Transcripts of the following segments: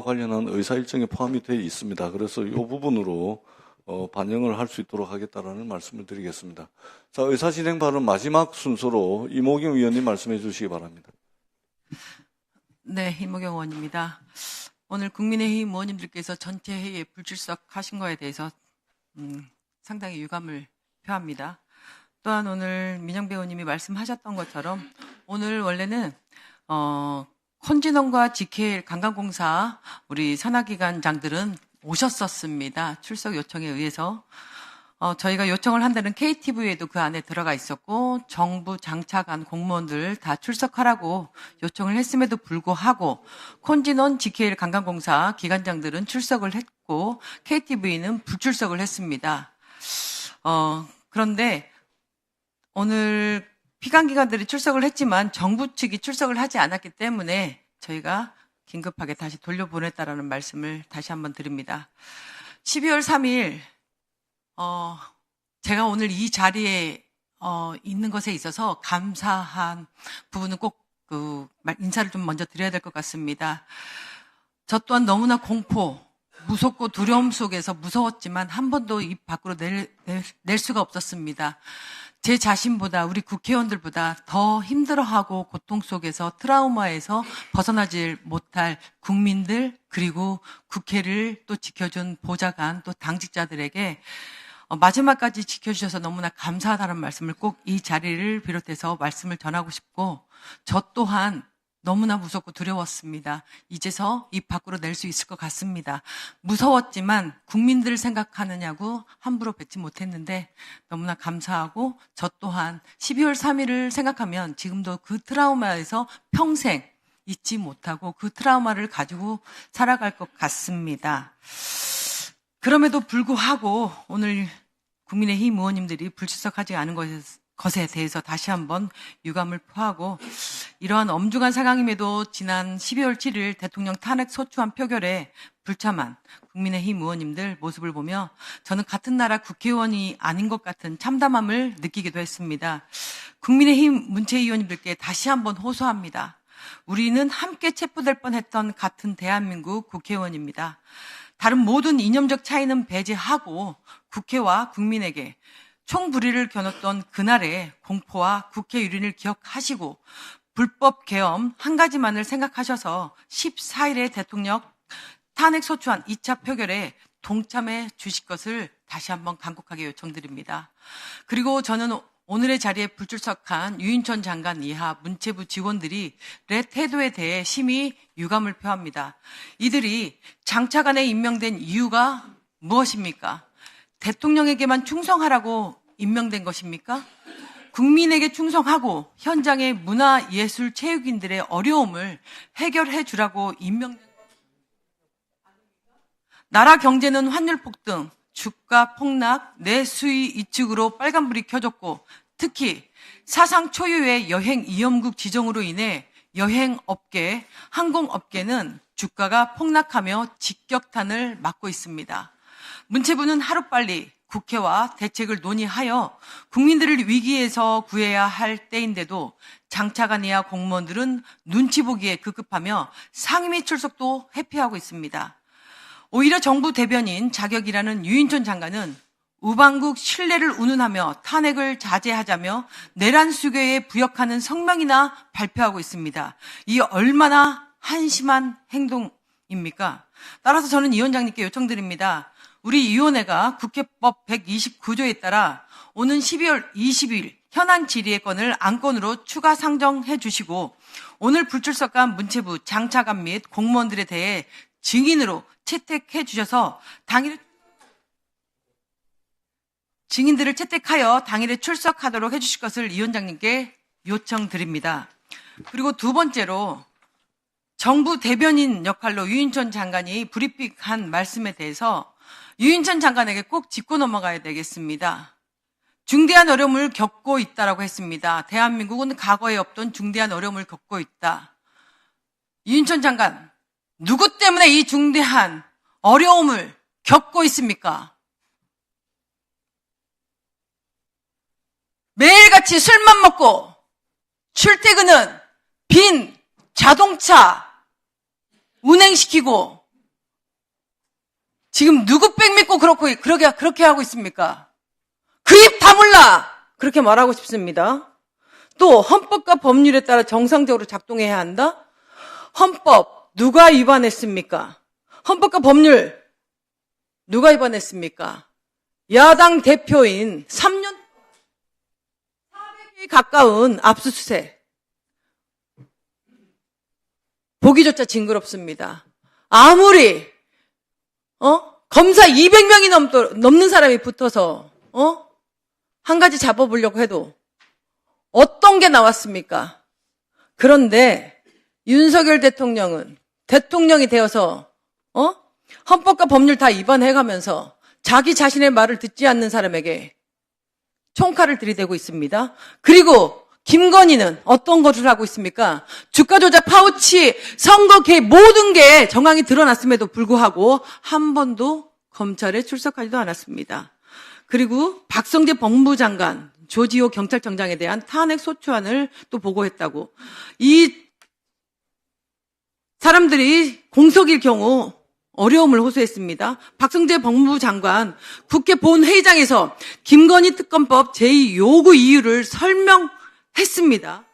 관련한 의사 일정에 포함이 되어 있습니다. 그래서 이 부분으로 반영을 할 수 있도록 하겠다라는 말씀을 드리겠습니다. 자, 의사진행 발언 마지막 순서로 이모경 의원님 말씀해 주시기 바랍니다. 네, 이모경 의원입니다. 오늘 국민의힘 의원님들께서 전체 회의에 불출석하신 거에 대해서 상당히 유감을 표합니다. 또한 오늘 민영배 의원님이 말씀하셨던 것처럼 오늘 원래는 콘진원과 GKL 관광공사 우리 산하기관장들은 오셨었습니다. 출석 요청에 의해서. 저희가 요청을 한 데는 KTV에도 그 안에 들어가 있었고 정부 장차관 공무원들 다 출석하라고 요청을 했음에도 불구하고 콘진원, GKL 관광공사 기관장들은 출석을 했고 KTV는 불출석을 했습니다. 그런데 오늘 피감기관들이 출석을 했지만 정부 측이 출석을 하지 않았기 때문에 저희가 긴급하게 다시 돌려보냈다라는 말씀을 다시 한번 드립니다. 12월 3일 제가 오늘 이 자리에 있는 것에 있어서 감사한 부분은 꼭 인사를 좀 먼저 드려야 될 것 같습니다. 저 또한 너무나 공포, 무섭고 두려움 속에서 무서웠지만 한 번도 입 밖으로 낼 수가 없었습니다. 제 자신보다 우리 국회의원들보다 더 힘들어하고 고통 속에서 트라우마에서 벗어나질 못할 국민들 그리고 국회를 또 지켜준 보좌관 또 당직자들에게 마지막까지 지켜주셔서 너무나 감사하다는 말씀을 꼭 이 자리를 비롯해서 말씀을 전하고 싶고 저 또한 너무나 무섭고 두려웠습니다. 이제서 입 밖으로 낼 수 있을 것 같습니다. 무서웠지만 국민들을 생각하느냐고 함부로 뱉지 못했는데 너무나 감사하고 저 또한 12월 3일을 생각하면 지금도 그 트라우마에서 평생 잊지 못하고 그 트라우마를 가지고 살아갈 것 같습니다. 그럼에도 불구하고 오늘 국민의힘 의원님들이 불출석하지 않은 것에 대해서 다시 한번 유감을 표하고 이러한 엄중한 상황임에도 지난 12월 7일 대통령 탄핵 소추안 표결에 불참한 국민의힘 의원님들 모습을 보며 저는 같은 나라 국회의원이 아닌 것 같은 참담함을 느끼기도 했습니다. 국민의힘 문체위 의원님들께 다시 한번 호소합니다. 우리는 함께 체포될 뻔했던 같은 대한민국 국회의원입니다. 다른 모든 이념적 차이는 배제하고 국회와 국민에게 총불의를 겨눴던 그날의 공포와 국회 유린을 기억하시고 불법 계엄 한 가지만을 생각하셔서 14일에 대통령 탄핵 소추안 2차 표결에 동참해 주실 것을 다시 한번 간곡하게 요청드립니다. 그리고 저는 오늘의 자리에 불출석한 유인천 장관 이하 문체부 직원들의 태도에 대해 심히 유감을 표합니다. 이들이 장차관에 임명된 이유가 무엇입니까? 대통령에게만 충성하라고 임명된 것입니까? 국민에게 충성하고 현장의 문화, 예술, 체육인들의 어려움을 해결해 주라고 임명된 나라 경제는 환율 폭등, 주가 폭락, 내수위 이축으로 빨간불이 켜졌고 특히 사상 초유의 여행 이염국 지정으로 인해 여행업계, 항공업계는 주가가 폭락하며 직격탄을 맞고 있습니다. 문체부는 하루빨리 국회와 대책을 논의하여 국민들을 위기에서 구해야 할 때인데도 장차관 이하 공무원들은 눈치 보기에 급급하며 상임위 출석도 회피하고 있습니다. 오히려 정부 대변인 자격이라는 유인천 장관은 우방국 신뢰를 운운하며 탄핵을 자제하자며 내란 수교에 부역하는 성명이나 발표하고 있습니다. 이 얼마나 한심한 행동입니까? 따라서 저는 이 위원장님께 요청드립니다. 우리 위원회가 국회법 129조에 따라 오는 12월 20일 현안 질의권을 안건으로 추가 상정해 주시고 오늘 불출석한 문체부 장차관 및 공무원들에 대해 증인으로 채택해 주셔서 증인들을 채택하여 당일에 출석하도록 해주실 것을 이 위원장님께 요청드립니다. 그리고 두 번째로 정부 대변인 역할로 유인천 장관이 브리핑한 말씀에 대해서 유인천 장관에게 꼭 짚고 넘어가야 되겠습니다. 중대한 어려움을 겪고 있다라고 했습니다. 대한민국은 과거에 없던 중대한 어려움을 겪고 있다. 유인천 장관, 누구 때문에 이 중대한 어려움을 겪고 있습니까? 매일같이 술만 먹고 출퇴근은 빈 자동차 운행시키고 지금 누구 백 믿고 그렇게 하고 있습니까? 그 입 다물라! 그렇게 말하고 싶습니다. 또 헌법과 법률에 따라 정상적으로 작동해야 한다? 헌법 누가 위반했습니까? 헌법과 법률 누가 위반했습니까? 야당 대표인 3년 400에 가까운 압수수색. 보기조차 징그럽습니다. 아무리 검사 200명이 넘는 사람이 붙어서 한 가지 잡아보려고 해도 어떤 게 나왔습니까? 그런데 윤석열 대통령은 대통령이 되어서 헌법과 법률 다 위반해가면서 자기 자신의 말을 듣지 않는 사람에게 총칼을 들이대고 있습니다. 그리고 김건희는 어떤 것을 하고 있습니까? 주가 조작, 파우치, 선거 개입 모든 게 정황이 드러났음에도 불구하고 한 번도 검찰에 출석하지도 않았습니다. 그리고 박성재 법무장관, 조지호 경찰청장에 대한 탄핵 소추안을 또 보고했다고. 이 사람들이 공석일 경우 어려움을 호소했습니다. 박성재 법무장관 국회 본회의장에서 김건희 특검법 제2 요구 이유를 설명했습니다.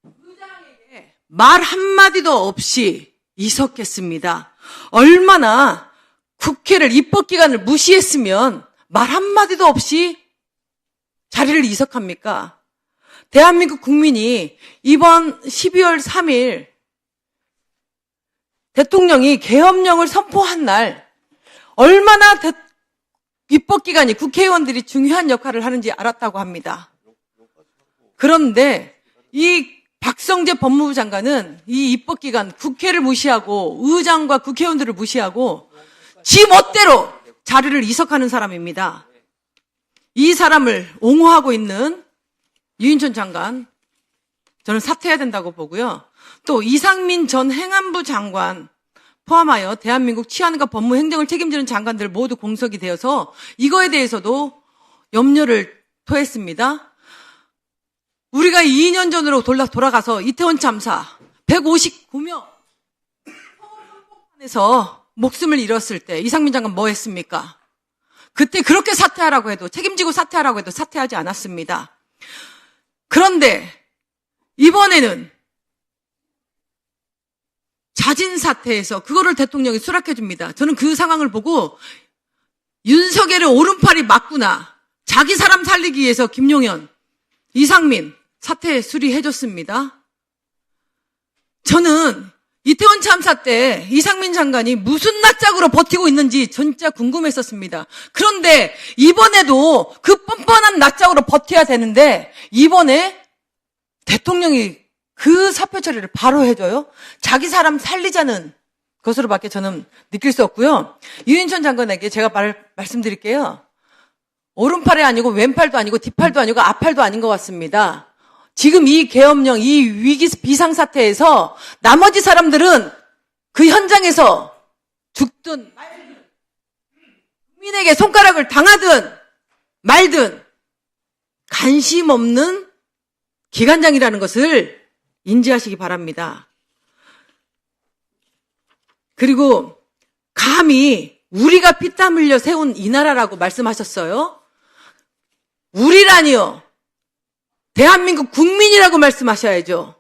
의장에게 말 한마디도 없이 이석했습니다. 얼마나 국회를 입법기관을 무시했으면 말 한마디도 없이 자리를 이석합니까? 대한민국 국민이 이번 12월 3일 대통령이 계엄령을 선포한 날 얼마나 입법기관이 국회의원들이 중요한 역할을 하는지 알았다고 합니다. 그런데 이 박성재 법무부 장관은 이 입법기관 국회를 무시하고 의장과 국회의원들을 무시하고 지 멋대로 자리를 이석하는 사람입니다. 이 사람을 옹호하고 있는 유인천 장관, 저는 사퇴해야 된다고 보고요. 또 이상민 전 행안부 장관 포함하여 대한민국 치안과 법무 행정을 책임지는 장관들 모두 공석이 되어서 이거에 대해서도 염려를 토했습니다. 우리가 2년 전으로 돌아가서 이태원 참사 159명 서울한복판에서 목숨을 잃었을 때 이상민 장관 뭐 했습니까? 그때 그렇게 사퇴하라고 해도 책임지고 사퇴하라고 해도 사퇴하지 않았습니다. 그런데 이번에는 자진 사퇴해서 그거를 대통령이 수락해 줍니다. 저는 그 상황을 보고 윤석열의 오른팔이 맞구나. 자기 사람 살리기 위해서 김용현, 이상민 사퇴 수리해 줬습니다. 저는 이태원 참사 때 이상민 장관이 무슨 낯짝으로 버티고 있는지 진짜 궁금했었습니다. 그런데 이번에도 그 뻔뻔한 낯짝으로 버텨야 되는데 이번에 대통령이 그 사표 처리를 바로 해줘요? 자기 사람 살리자는 것으로밖에 저는 느낄 수 없고요. 유인천 장관에게 제가 말씀드릴게요. 오른팔이 아니고 왼팔도 아니고 뒷팔도 아니고 앞팔도 아닌 것 같습니다. 지금 이 계엄령, 이 위기 비상사태에서 나머지 사람들은 그 현장에서 죽든 말든 국민에게 손가락을 당하든 말든 관심 없는 기관장이라는 것을 인지하시기 바랍니다. 그리고 감히 우리가 피땀 흘려 세운 이 나라라고 말씀하셨어요. 우리라니요. 대한민국 국민이라고 말씀하셔야죠.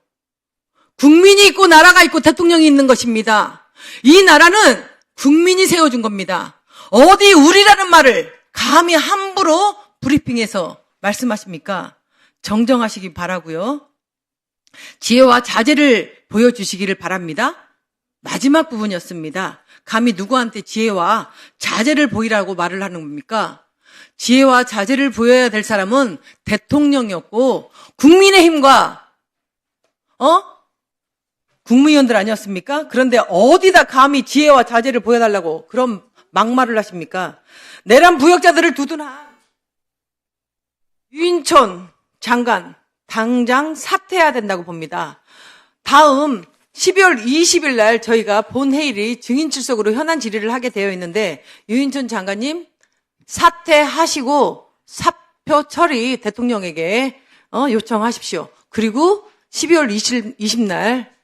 국민이 있고 나라가 있고 대통령이 있는 것입니다. 이 나라는 국민이 세워준 겁니다. 어디 우리라는 말을 감히 함부로 브리핑에서 말씀하십니까? 정정하시기 바라고요. 지혜와 자제를 보여주시기를 바랍니다. 마지막 부분이었습니다. 감히 누구한테 지혜와 자제를 보이라고 말을 하는 겁니까? 지혜와 자제를 보여야 될 사람은 대통령이었고 국민의힘과 국무위원들 아니었습니까? 그런데 어디다 감히 지혜와 자제를 보여달라고 그런 막말을 하십니까? 내란 부역자들을 두둔한 유인천 장관 당장 사퇴해야 된다고 봅니다. 다음 12월 20일 날 저희가 본회의를 증인 출석으로 현안 질의를 하게 되어 있는데 유인천 장관님 사퇴하시고 사표 처리 대통령에게 요청하십시오. 그리고 12월 20일 날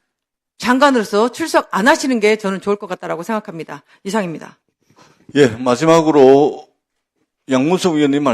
장관으로서 출석 안 하시는 게 저는 좋을 것 같다라고 생각합니다. 이상입니다. 예, 마지막으로 양문석 의원님